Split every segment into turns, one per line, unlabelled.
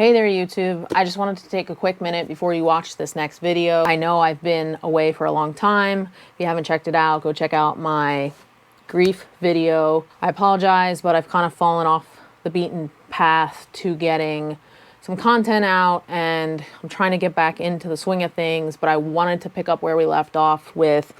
Hey there YouTube, I just wanted to take a quick minute before you watch this next video. I know I've been away for a long time. If you haven't checked it out, go check out my grief video. I apologize, but I've kind of fallen off the beaten path to getting some content out, and I'm trying to get back into the swing of things, but I wanted to pick up where we left off with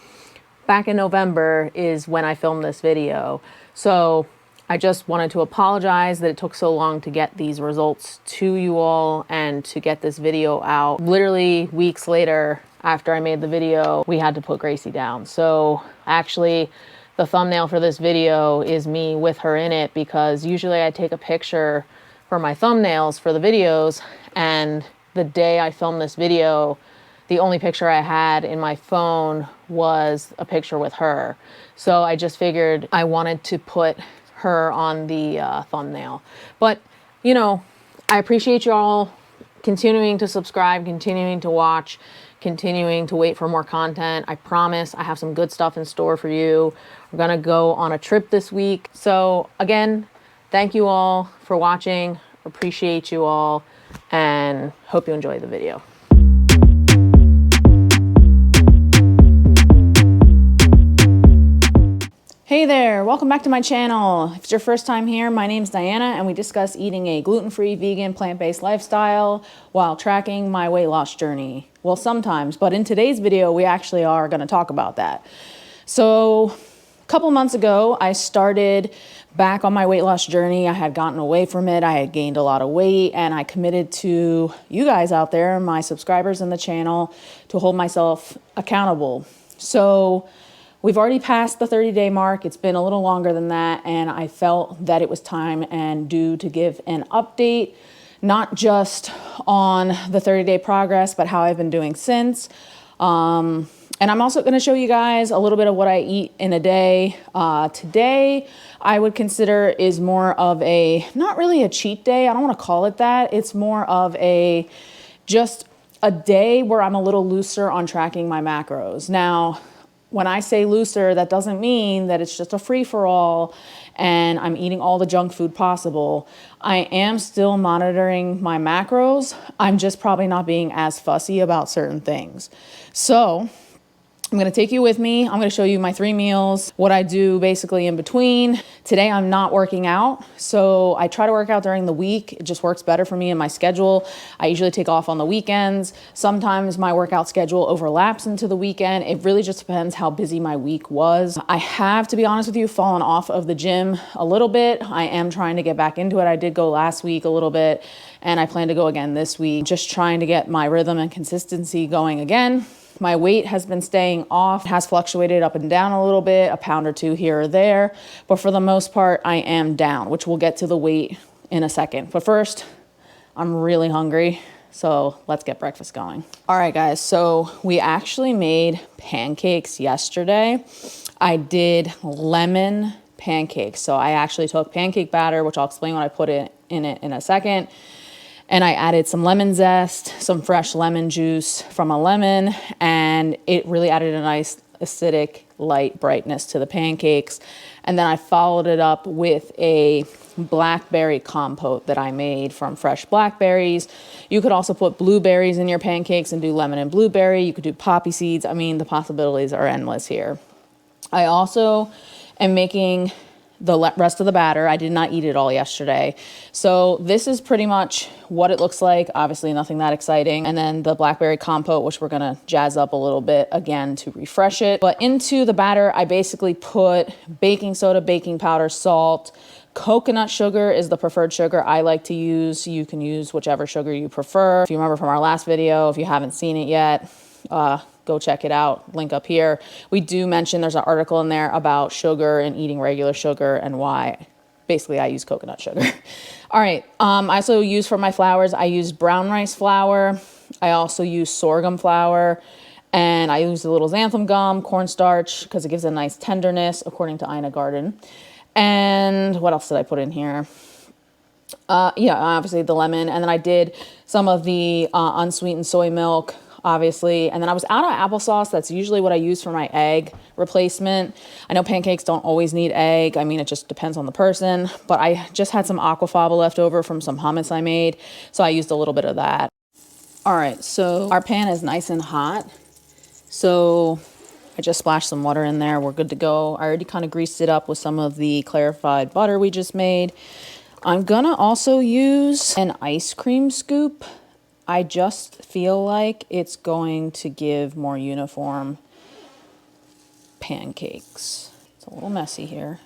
back in November is when I filmed this video. So I just wanted to apologize that it took so long to get these results to you all and to get this video out. Literally weeks later after I made the video, we had to put Gracie down. So actually the thumbnail for this video is me with her in it, because usually I take a picture for my thumbnails for the videos, and the day I filmed this video, the only picture I had in my phone was a picture with her. So I just figured I wanted to put her on the thumbnail. But you know, I appreciate you all continuing to subscribe, continuing to watch, continuing to wait for more content. I promise I have some good stuff in store for you. We're gonna go on a trip this week. So again, thank you all for watching. Appreciate you all and hope you enjoy the video. Hey there, welcome back to my channel. If it's your first time here, my name's Diana and we discuss eating a gluten-free, vegan, plant-based lifestyle while tracking my weight loss journey. Well, sometimes, but in today's video, we actually are gonna talk about that. So a couple months ago, I started back on my weight loss journey. I had gotten away from it. I had gained a lot of weight, and I committed to you guys out there, my subscribers in the channel, to hold myself accountable. So we've already passed the 30-day mark. It's been a little longer than that, and I felt that it was time and due to give an update, not just on the 30-day progress, but how I've been doing since. And I'm also going to show you guys a little bit of what I eat in a day. Today, I would consider is more of a, not really a cheat day. I don't want to call it that. It's more of a, just a day where I'm a little looser on tracking my macros. Now, when I say looser, that doesn't mean that it's just a free-for-all and I'm eating all the junk food possible. I am still monitoring my macros. I'm just probably not being as fussy about certain things. So I'm gonna take you with me. I'm gonna show you my 3 meals, what I do basically in between. Today I'm not working out, so I try to work out during the week. It just works better for me in my schedule. I usually take off on the weekends. Sometimes my workout schedule overlaps into the weekend. It really just depends how busy my week was. I have, to be honest with you, fallen off of the gym a little bit. I am trying to get back into it. I did go last week a little bit, and I plan to go again this week. Just trying to get my rhythm and consistency going again. My weight has been staying off, has fluctuated up and down a little bit, a pound or 2 here or there, but for the most part, I am down, which we'll get to the weight in a second. But first, I'm really hungry, so let's get breakfast going. All right, guys, so we actually made pancakes yesterday. I did lemon pancakes. So I actually took pancake batter, which I'll explain what I put in it in a second. And I added some lemon zest, some fresh lemon juice from a lemon, and it really added a nice acidic, light brightness to the pancakes. And then I followed it up with a blackberry compote that I made from fresh blackberries. You could also put blueberries in your pancakes and do lemon and blueberry. You could do poppy seeds. I mean, the possibilities are endless here. I also am making the rest of the batter. I did not eat it all yesterday. So this is pretty much what it looks like. Obviously nothing that exciting. And then the blackberry compote, which we're gonna jazz up a little bit again to refresh it. But into the batter, I basically put baking soda, baking powder, salt. Coconut sugar is the preferred sugar I like to use. You can use whichever sugar you prefer. If you remember from our last video, if you haven't seen it yet, go check it out, link up here. We do mention there's an article in there about sugar and eating regular sugar and why. Basically, I use coconut sugar. All right, I also use for my flours, I use brown rice flour. I also use sorghum flour, and I use a little xanthan gum, cornstarch, because it gives a nice tenderness, according to Ina Garden. And what else did I put in here? Yeah, obviously the lemon, and then I did some of the unsweetened soy milk. obviously. And then I was out of applesauce. That's usually what I use for my egg replacement. I know pancakes don't always need egg. I mean, it just depends on the person. But I just had some aquafaba left over from some hummus I made, so I used a little bit of that. All right, so our pan is nice and hot. So I just splashed some water in there. We're good to go. I already kind of greased it up with some of the clarified butter we just made. I'm gonna also use an ice cream scoop. I just feel like it's going to give more uniform pancakes. It's a little messy here.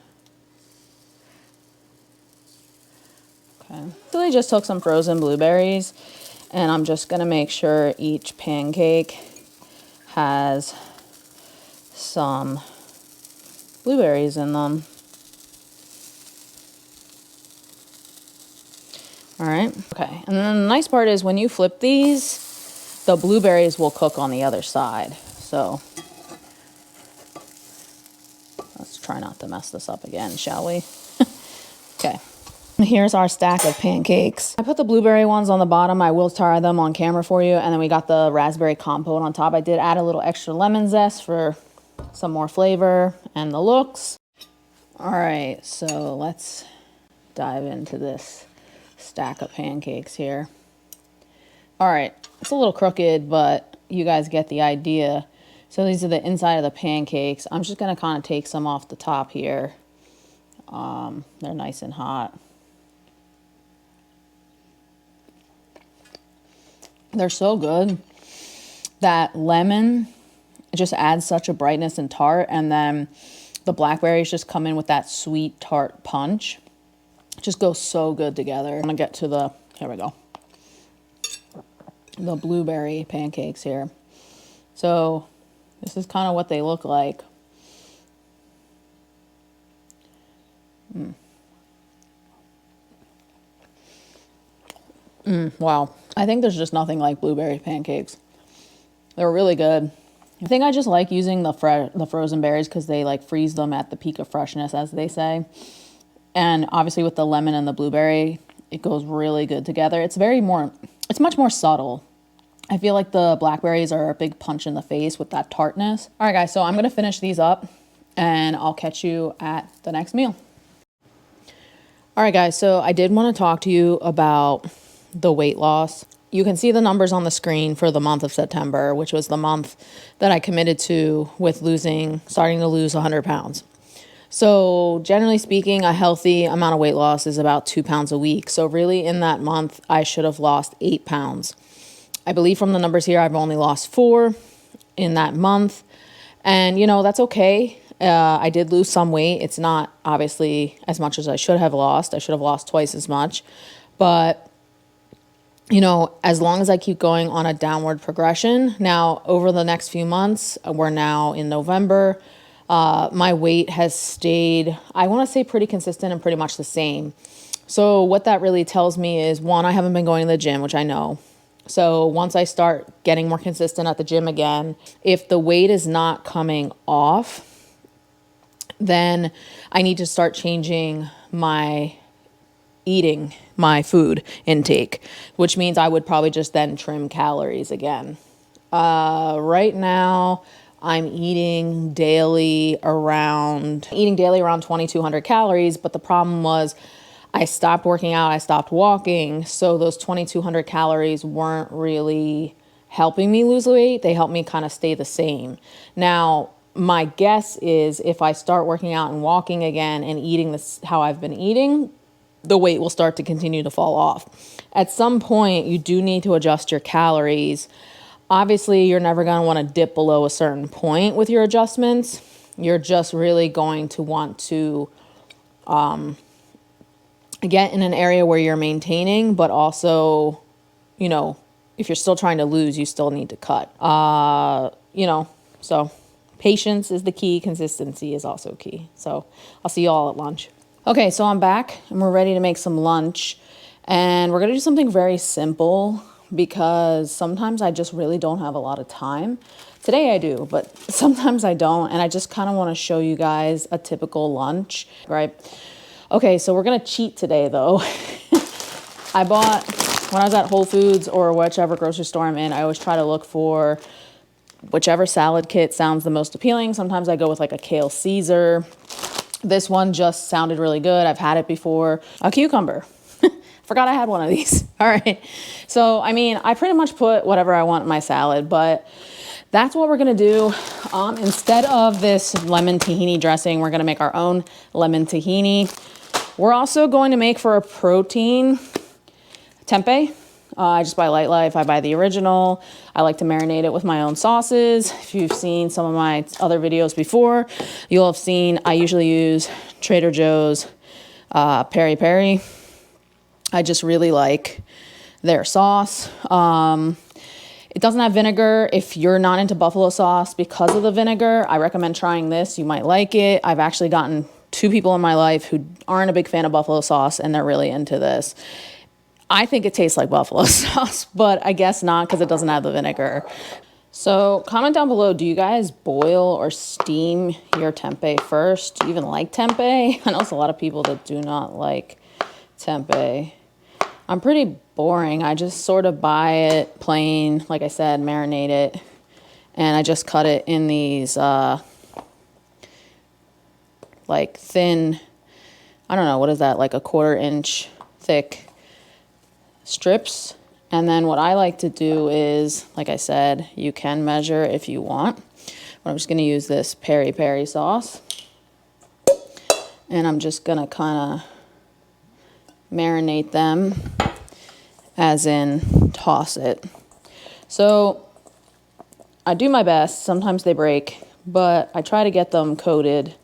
Okay. So I just took some frozen blueberries, and I'm just gonna make sure each pancake has some blueberries in them. All right, okay. And then the nice part is when you flip these, the blueberries will cook on the other side. So let's try not to mess this up again, shall we? Okay. Here's our stack of pancakes. I put the blueberry ones on the bottom. I will try them on camera for you. And then we got the raspberry compote on top. I did add a little extra lemon zest for some more flavor and the looks. All right, so let's dive into this stack of pancakes here. All right, it's a little crooked, but you guys get the idea. So these are the inside of the pancakes. I'm just gonna kind of take some off the top here. They're nice and hot. They're so good. That lemon just adds such a brightness and tart, and then the blackberries just come in with that sweet tart punch. It just goes so good together. I'm gonna get to the, here we go, the blueberry pancakes here. So this is kind of what they look like. Wow. I think there's just nothing like blueberry pancakes. They're really good. I think I just like using the frozen berries because they like freeze them at the peak of freshness, as they say. And obviously with the lemon and the blueberry, it goes really good together. It's much more subtle. I feel like the blackberries are a big punch in the face with that tartness. All right, guys, so I'm gonna finish these up and I'll catch you at the next meal. All right, guys, so I did want to talk to you about the weight loss. You can see the numbers on the screen for the month of September, which was the month that I committed to with starting to lose 100 pounds. So generally speaking, a healthy amount of weight loss is about 2 pounds a week. So really in that month, I should have lost 8 pounds. I believe from the numbers here, I've only lost 4 in that month. And, you know, that's okay. I did lose some weight. It's not obviously as much as I should have lost. I should have lost twice as much. But you know, as long as I keep going on a downward progression, now over the next few months, we're now in November, my weight has stayed, I want to say pretty consistent and pretty much the same. So what that really tells me is, one, I haven't been going to the gym, which I know. So once I start getting more consistent at the gym again, if the weight is not coming off, then I need to start changing my food intake, which means I would probably just then trim calories again. Right now, I'm eating daily around 2,200 calories, but the problem was I stopped working out, I stopped walking, so those 2,200 calories weren't really helping me lose weight. They helped me kind of stay the same. Now, my guess is if I start working out and walking again and eating this how I've been eating, the weight will start to continue to fall off. At some point, you do need to adjust your calories. Obviously, you're never going to want to dip below a certain point with your adjustments. You're just really going to want to get in an area where you're maintaining, but also, you know, if you're still trying to lose, you still need to cut. So patience is the key. Consistency is also key. So I'll see you all at lunch. Okay, so I'm back and we're ready to make some lunch, and we're gonna do something very simple because sometimes I just really don't have a lot of time. Today I do, but sometimes I don't, and I just kind of want to show you guys a typical lunch, right? Okay, so we're gonna cheat today though. I bought when I was at Whole Foods or whichever grocery store I'm in, I always try to look for whichever salad kit sounds the most appealing. Sometimes I go with like a kale Caesar. This one just sounded really good. I've had it before. A cucumber. Forgot I had one of these. All right. So, I mean, I pretty much put whatever I want in my salad, but that's what we're going to do. Instead of this lemon tahini dressing, we're going to make our own lemon tahini. We're also going to make for a protein tempeh. I just buy Light Life. I buy the original. I like to marinate it with my own sauces. If you've seen some of my other videos before, you'll have seen I usually use Trader Joe's peri peri. I just really like their sauce. It doesn't have vinegar. If you're not into buffalo sauce because of the vinegar, I recommend trying this. You might like it. I've actually gotten 2 people in my life who aren't a big fan of buffalo sauce, and they're really into this. I think it tastes like buffalo sauce, but I guess not because it doesn't have the vinegar. So comment down below, do you guys boil or steam your tempeh first? Do you even like tempeh? I know it's a lot of people that do not like tempeh. I'm pretty boring. I just sort of buy it plain, like I said, marinate it, and I just cut it in these like thin, I don't know, what is that, like a 1/4 inch thick strips. And then what I like to do is, like I said, you can measure if you want. But I'm just going to use this peri peri sauce, and I'm just going to kind of marinate them, as in toss it. So I do my best. Sometimes they break, but I try to get them coated.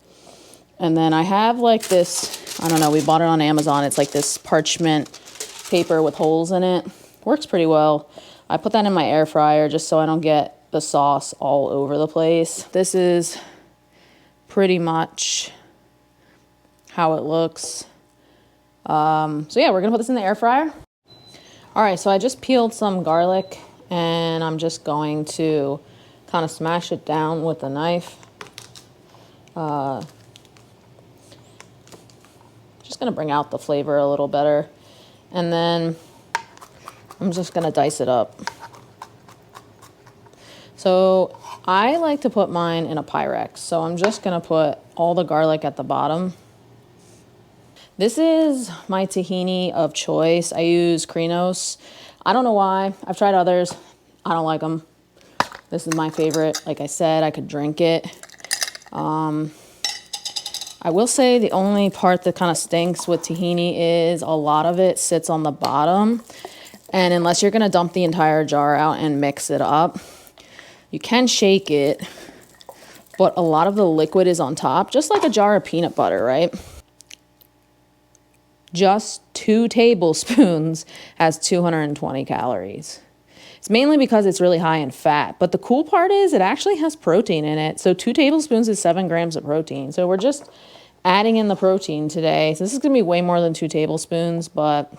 And then I have like this, I don't know, we bought it on Amazon. It's like this parchment paper with holes in it. Works pretty well. I put that in my air fryer just so I don't get the sauce all over the place. This is pretty much how it looks. So yeah, we're gonna put this in the air fryer. All right, so I just peeled some garlic, and I'm just going to kind of smash it down with a knife. Just gonna bring out the flavor a little better. And then I'm just gonna dice it up. So I like to put mine in a Pyrex. So I'm just gonna put all the garlic at the bottom. This is my tahini of choice. I use Krinos. I don't know why. I've tried others. I don't like them. This is my favorite. Like I said, I could drink it. I will say the only part that kind of stinks with tahini is a lot of it sits on the bottom. And unless you're going to dump the entire jar out and mix it up, you can shake it, but a lot of the liquid is on top, just like a jar of peanut butter, right? Just 2 tablespoons has 220 calories. It's mainly because it's really high in fat. But the cool part is it actually has protein in it. So 2 tablespoons is 7 grams of protein. So we're just adding in the protein today. So this is going to be way more than 2 tablespoons, but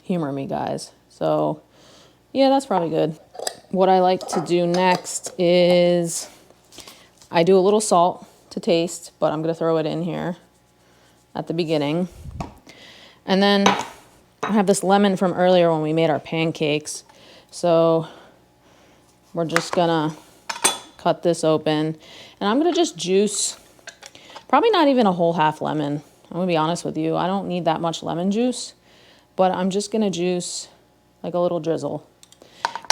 humor me, guys. So yeah, that's probably good. What I like to do next is I do a little salt to taste, but I'm going to throw it in here at the beginning. And then I have this lemon from earlier when we made our pancakes. So we're just gonna cut this open, and I'm gonna just juice, probably not even a whole half lemon. I'm gonna be honest with you. I don't need that much lemon juice, but I'm just gonna juice like a little drizzle.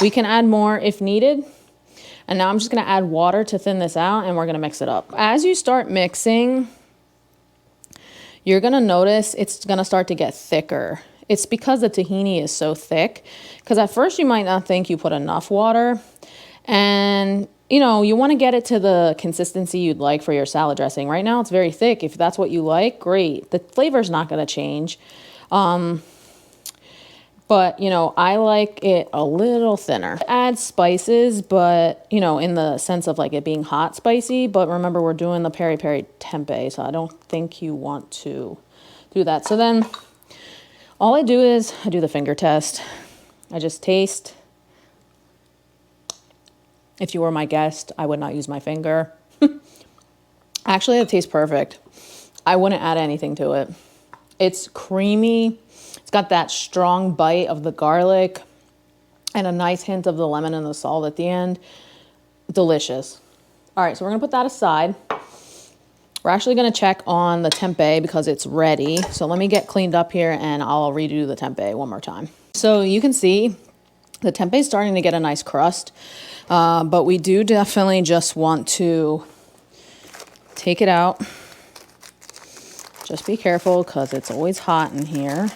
We can add more if needed. And now I'm just gonna add water to thin this out, and we're gonna mix it up. As you start mixing, you're gonna notice it's gonna start to get thicker. It's because the tahini is so thick. Because at first you might not think you put enough water. And, you know, you want to get it to the consistency you'd like for your salad dressing. Right now it's very thick. If that's what you like, great. The flavor's not going to change. But, you know, I like it a little thinner. Add spices, but, you know, in the sense of like it being hot spicy. But remember, we're doing the peri peri tempeh, so I don't think you want to do that. So then all I do is I do the finger test. I just taste. If you were my guest, I would not use my finger. Actually, it tastes perfect. I wouldn't add anything to it. It's creamy. It's got that strong bite of the garlic and a nice hint of the lemon and the salt at the end. Delicious. All right, so we're gonna put that aside. We're actually gonna check on the tempeh because it's ready. So let me get cleaned up here and I'll redo the tempeh one more time. So you can see the tempeh is starting to get a nice crust, but we do definitely just want to take it out. Just be careful because it's always hot in here.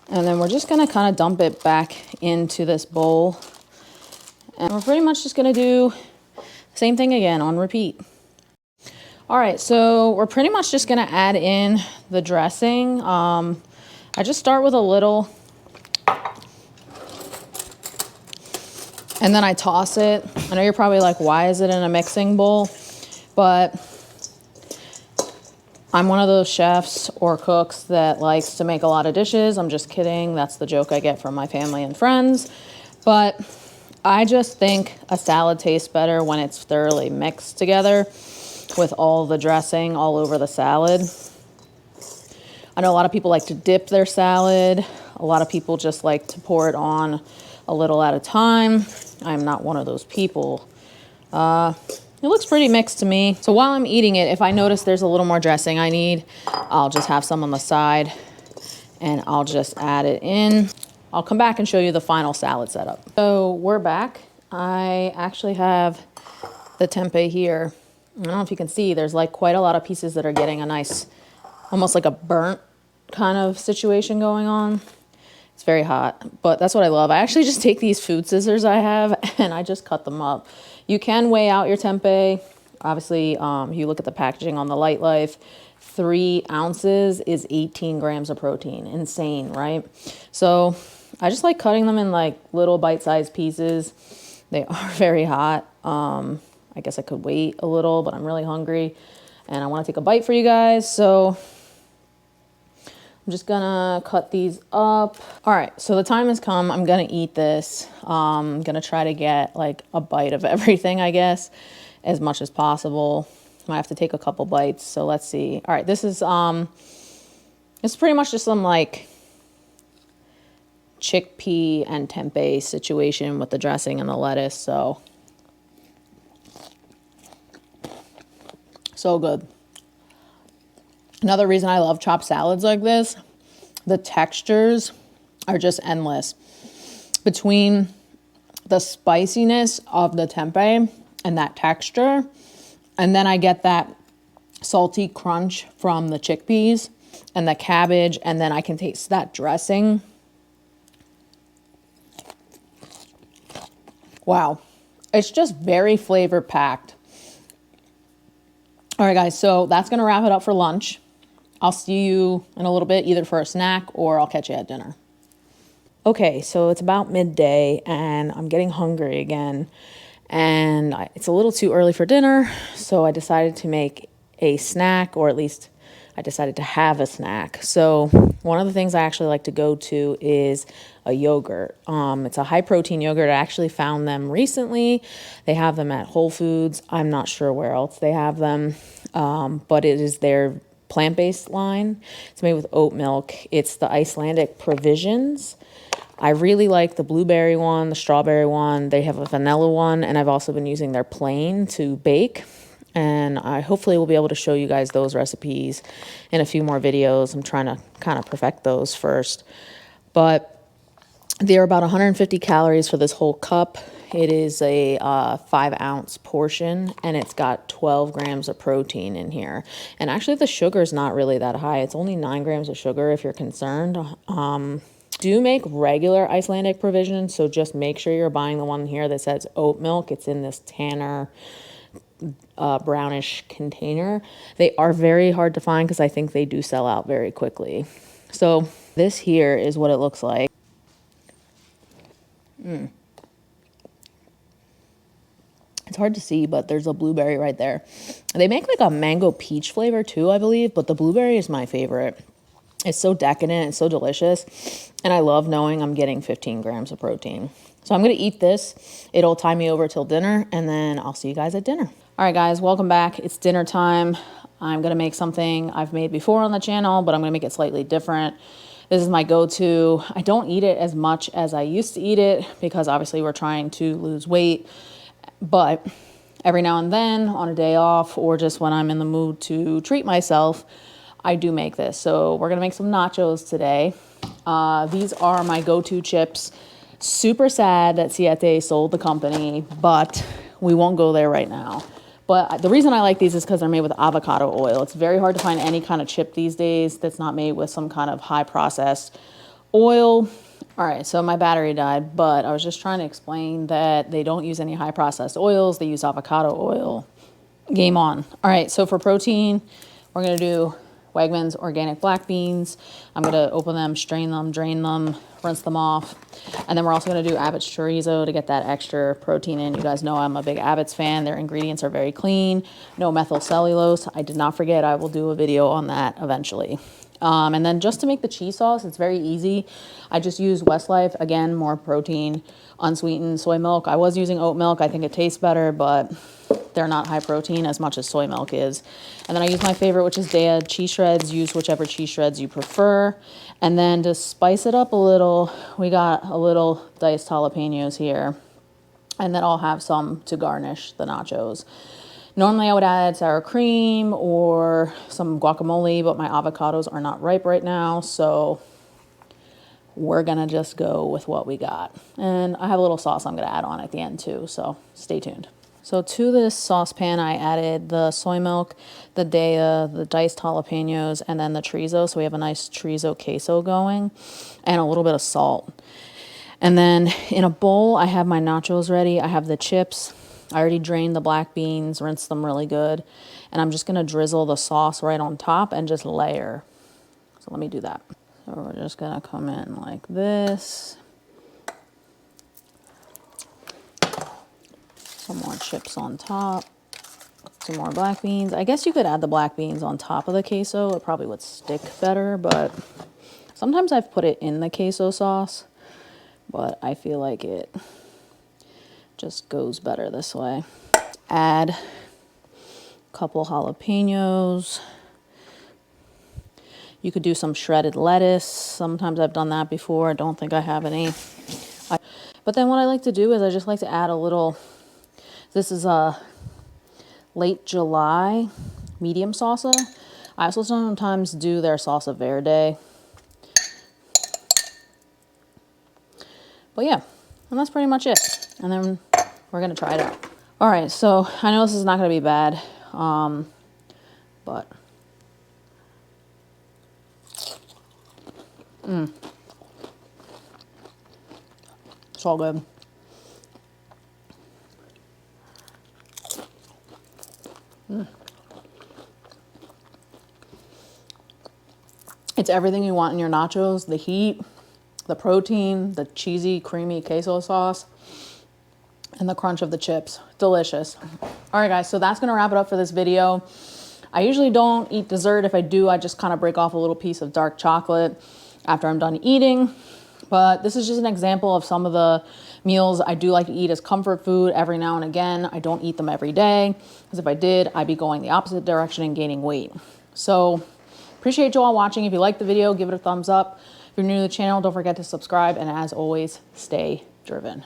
And then we're just gonna kind of dump it back into this bowl. And we're pretty much just gonna do the same thing again on repeat. All right, so we're pretty much just gonna add in the dressing. I just start with a little, and then I toss it. I know you're probably like, why is it in a mixing bowl? But I'm one of those chefs or cooks that likes to make a lot of dishes. I'm just kidding. That's the joke I get from my family and friends. But I just think a salad tastes better when it's thoroughly mixed together with all the dressing all over the salad. I know a lot of people like to dip their salad. A lot of people just like to pour it on a little at a time. I'm not one of those people. It looks pretty mixed to me. So while I'm eating it, if I notice there's a little more dressing I need, I'll just have some on the side and I'll just add it in. I'll come back and show you the final salad setup. So we're back. I actually have the tempeh here. I don't know if you can see, there's like quite a lot of pieces that are getting a nice, almost like a burnt kind of situation going on. It's very hot, but that's what I love. I actually just take these food scissors I have and I just cut them up. You can weigh out your tempeh. Obviously, you look at the packaging on the Light Life, 3 ounces is 18 grams of protein. Insane, right? So I just like cutting them in like little bite-sized pieces. They are very hot. I guess I could wait a little, but I'm really hungry and I want to take a bite for you guys. So I'm just gonna cut these up. All right, so the time has come. I'm gonna eat this. I'm gonna try to get like a bite of everything, I guess, as much as possible. Might have to take a couple bites, so let's see. All right, this is pretty much just some like chickpea and tempeh situation with the dressing and the lettuce, so good. Another reason I love chopped salads like this, the textures are just endless. Between the spiciness of the tempeh and that texture, and then I get that salty crunch from the chickpeas and the cabbage, and then I can taste that dressing. Wow. It's just very flavor packed. All right, guys, so that's going to wrap it up for lunch. I'll see you in a little bit, either for a snack or I'll catch you at dinner. Okay, so it's about midday and I'm getting hungry again. And it's a little too early for dinner, so I decided to make a snack, or at least I decided to have a snack. So one of the things I actually like to go to is a yogurt. It's a high protein yogurt. I actually found them recently. They have them at Whole Foods. I'm not sure where else they have them, but it is their plant-based line. It's made with oat milk. It's the Icelandic Provisions. I really like the blueberry one, the strawberry one. They have a vanilla one, and I've also been using their plain to bake. And I hopefully will be able to show you guys those recipes in a few more videos. I'm trying to kind of perfect those first. But they're about 150 calories for this whole cup. It is a 5-ounce portion, and it's got 12 grams of protein in here. And actually, the sugar is not really that high. It's only 9 grams of sugar if you're concerned. Do make regular Icelandic Provisions, so just make sure you're buying the one here that says oat milk. It's in this tanner brownish container. They are very hard to find because I think they do sell out very quickly. So this here is what it looks like. It's hard to see, but there's a blueberry right there. They make like a mango peach flavor too, I believe, but the blueberry is my favorite. It's so decadent, it's so delicious, and I love knowing I'm getting 15 grams of protein. So I'm gonna eat this. It'll tie me over till dinner, and then I'll see you guys at dinner. All right, guys, welcome back. It's dinner time. I'm gonna make something I've made before on the channel, but I'm gonna make it slightly different. This is my go-to. I don't eat it as much as I used to eat it because obviously we're trying to lose weight, but every now and then on a day off or just when I'm in the mood to treat myself, I do make this. So we're gonna make some nachos today. These are my go-to chips. Super sad that Siete sold the company, but we won't go there right now. But the reason I like these is because they're made with avocado oil. It's very hard to find any kind of chip these days that's not made with some kind of high processed oil. All right, so my battery died, but I was just trying to explain that they don't use any high processed oils. They use avocado oil. Game on. All right, so for protein, we're gonna do Wegmans organic black beans. I'm gonna open them, strain them, drain them, rinse them off. And then we're also gonna do Abbott's chorizo to get that extra protein in. You guys know I'm a big Abbott's fan. Their ingredients are very clean, no methyl cellulose. I did not forget, I will do a video on that eventually. And then just to make the cheese sauce, it's very easy. I just use Westlife, again, more protein, unsweetened soy milk. I was using oat milk. I think it tastes better, but they're not high protein as much as soy milk is. And then I use my favorite, which is Daiya cheese shreds. Use whichever cheese shreds you prefer. And then to spice it up a little, we got a little diced jalapenos here. And then I'll have some to garnish the nachos. Normally I would add sour cream or some guacamole, but my avocados are not ripe right now, so we're gonna just go with what we got. And I have a little sauce I'm gonna add on at the end too, so stay tuned. So to this saucepan, I added the soy milk, the Daiya, the diced jalapenos, and then the chorizo, so we have a nice chorizo queso going, and a little bit of salt. And then in a bowl, I have my nachos ready. I have the chips. I already drained the black beans, rinsed them really good. And I'm just gonna drizzle the sauce right on top and just layer. So let me do that. So we're just gonna come in like this. Some more chips on top. Some more black beans. I guess you could add the black beans on top of the queso. It probably would stick better, but sometimes I've put it in the queso sauce, but I feel like it just goes better this way. Add a couple jalapenos. You could do some shredded lettuce. Sometimes I've done that before. I don't think I have any. But then what I like to do is I just like to add a little, this is a late July medium salsa. I also sometimes do their salsa verde. But yeah, and that's pretty much it. And then we're gonna try it out. All right, so I know this is not gonna be bad, but it's all good. It's everything you want in your nachos, the heat, the protein, the cheesy, creamy queso sauce, and the crunch of the chips. Delicious. All right, guys, so that's gonna wrap it up for this video. I usually don't eat dessert. If I do, I just kind of break off a little piece of dark chocolate after I'm done eating. But this is just an example of some of the meals I do like to eat as comfort food every now and again. I don't eat them every day, because if I did, I'd be going the opposite direction and gaining weight. So appreciate you all watching. If you liked the video, give it a thumbs up. If you're new to the channel, don't forget to subscribe. And as always, stay driven.